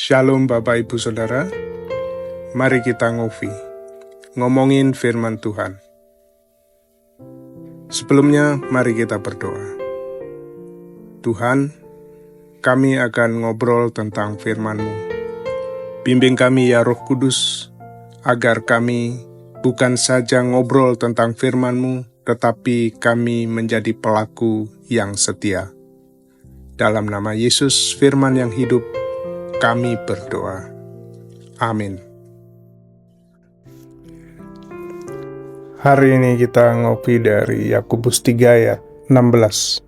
Shalom Bapak Ibu Saudara, mari kita ngomongin firman Tuhan. Sebelumnya mari kita berdoa. Tuhan, kami akan ngobrol tentang firman-Mu. Bimbing kami ya Roh Kudus, agar kami bukan saja ngobrol tentang firman-Mu, tetapi kami menjadi pelaku yang setia. Dalam nama Yesus, firman yang hidup, kami berdoa. Amin. Hari ini kita ngopi dari Yakobus 3 ayat 16.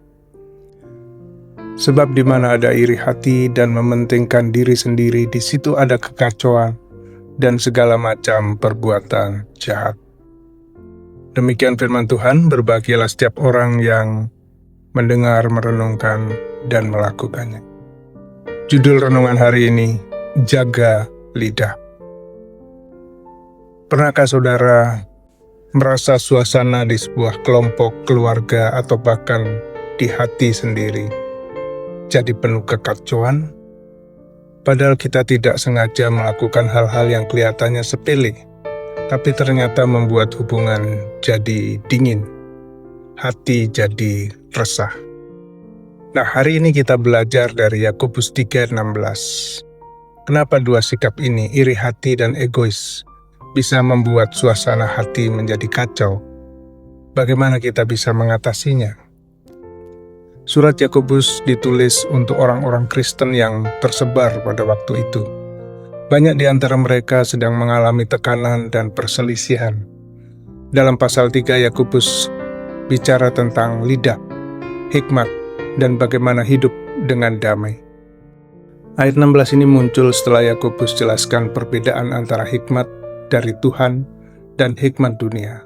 Sebab di mana ada iri hati dan mementingkan diri sendiri, di situ ada kekacauan dan segala macam perbuatan jahat. Demikian firman Tuhan, berbahagialah setiap orang yang mendengar, merenungkan, dan melakukannya. Judul renungan hari ini, Jaga Lidah. Pernahkah saudara merasa suasana di sebuah kelompok, keluarga, atau bahkan di hati sendiri jadi penuh kekacauan? Padahal kita tidak sengaja melakukan hal-hal yang kelihatannya sepele, tapi ternyata membuat hubungan jadi dingin, hati jadi resah. Nah, hari ini kita belajar dari Yakobus 3:16. Kenapa dua sikap ini, iri hati dan egois, bisa membuat suasana hati menjadi kacau? Bagaimana kita bisa mengatasinya? Surat Yakobus ditulis untuk orang-orang Kristen yang tersebar pada waktu itu. Banyak di antara mereka sedang mengalami tekanan dan perselisihan. Dalam pasal 3 Yakobus bicara tentang lidah, hikmat, dan bagaimana hidup dengan damai. Ayat 16 ini muncul setelah Yakobus jelaskan perbedaan antara hikmat dari Tuhan dan hikmat dunia.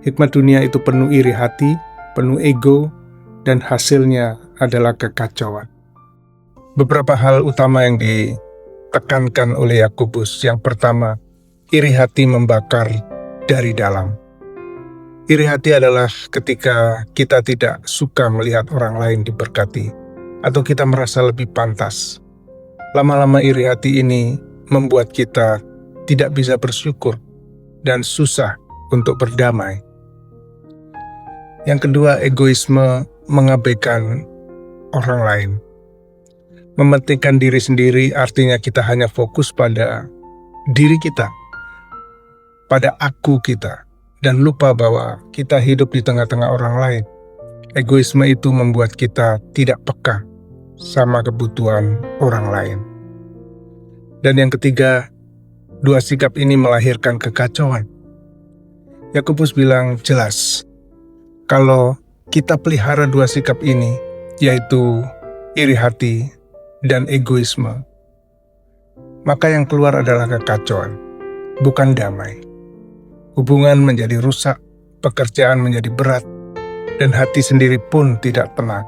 Hikmat dunia itu penuh iri hati, penuh ego, dan hasilnya adalah kekacauan. Beberapa hal utama yang ditekankan oleh Yakobus. Yang pertama, iri hati membakar dari dalam. Iri hati adalah ketika kita tidak suka melihat orang lain diberkati, atau kita merasa lebih pantas. Lama-lama iri hati ini membuat kita tidak bisa bersyukur dan susah untuk berdamai. Yang kedua, egoisme mengabaikan orang lain. Mementingkan diri sendiri artinya kita hanya fokus pada diri kita, pada aku kita, dan lupa bahwa kita hidup di tengah-tengah orang lain. Egoisme itu membuat kita tidak peka sama kebutuhan orang lain. Dan yang ketiga, dua sikap ini melahirkan kekacauan. Yakobus bilang jelas, kalau kita pelihara dua sikap ini, yaitu iri hati dan egoisme, maka yang keluar adalah kekacauan, bukan damai. Hubungan menjadi rusak, pekerjaan menjadi berat, dan hati sendiri pun tidak tenang.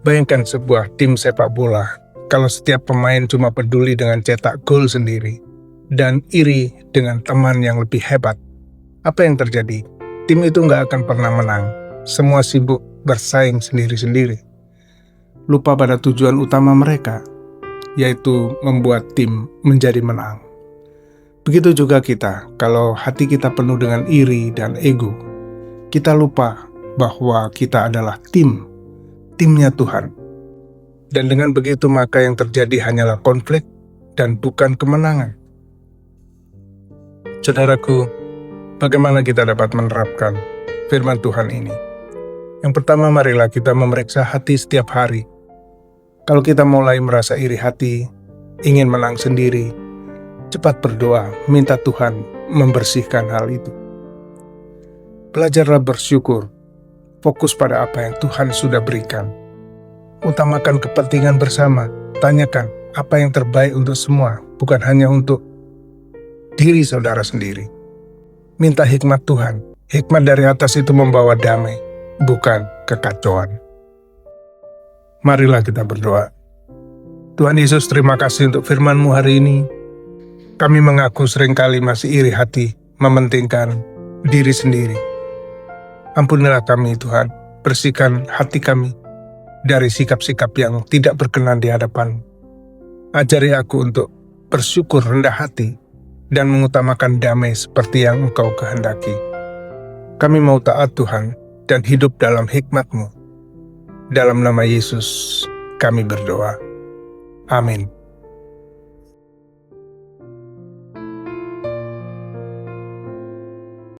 Bayangkan sebuah tim sepak bola, kalau setiap pemain cuma peduli dengan cetak gol sendiri, dan iri dengan teman yang lebih hebat. Apa yang terjadi? Tim itu nggak akan pernah menang. Semua sibuk bersaing sendiri-sendiri. Lupa pada tujuan utama mereka, yaitu membuat tim menjadi menang. Begitu juga kita, kalau hati kita penuh dengan iri dan ego, kita lupa bahwa kita adalah timnya Tuhan. Dan dengan begitu maka yang terjadi hanyalah konflik dan bukan kemenangan. Saudaraku, bagaimana kita dapat menerapkan firman Tuhan ini? Yang pertama, marilah kita memeriksa hati setiap hari. Kalau kita mulai merasa iri hati, ingin menang sendiri, cepat berdoa, minta Tuhan membersihkan hal itu. Belajarlah bersyukur, fokus pada apa yang Tuhan sudah berikan. Utamakan kepentingan bersama, tanyakan apa yang terbaik untuk semua, bukan hanya untuk diri saudara sendiri. Minta hikmat Tuhan, hikmat dari atas itu membawa damai, bukan kekacauan. Marilah kita berdoa. Tuhan Yesus, terima kasih untuk firman-Mu hari ini. Kami mengaku seringkali masih iri hati, mementingkan diri sendiri. Ampunilah kami Tuhan, bersihkan hati kami dari sikap-sikap yang tidak berkenan di hadapan. Ajari aku untuk bersyukur rendah hati dan mengutamakan damai seperti yang Engkau kehendaki. Kami mau taat Tuhan dan hidup dalam hikmat-Mu. Dalam nama Yesus kami berdoa. Amin.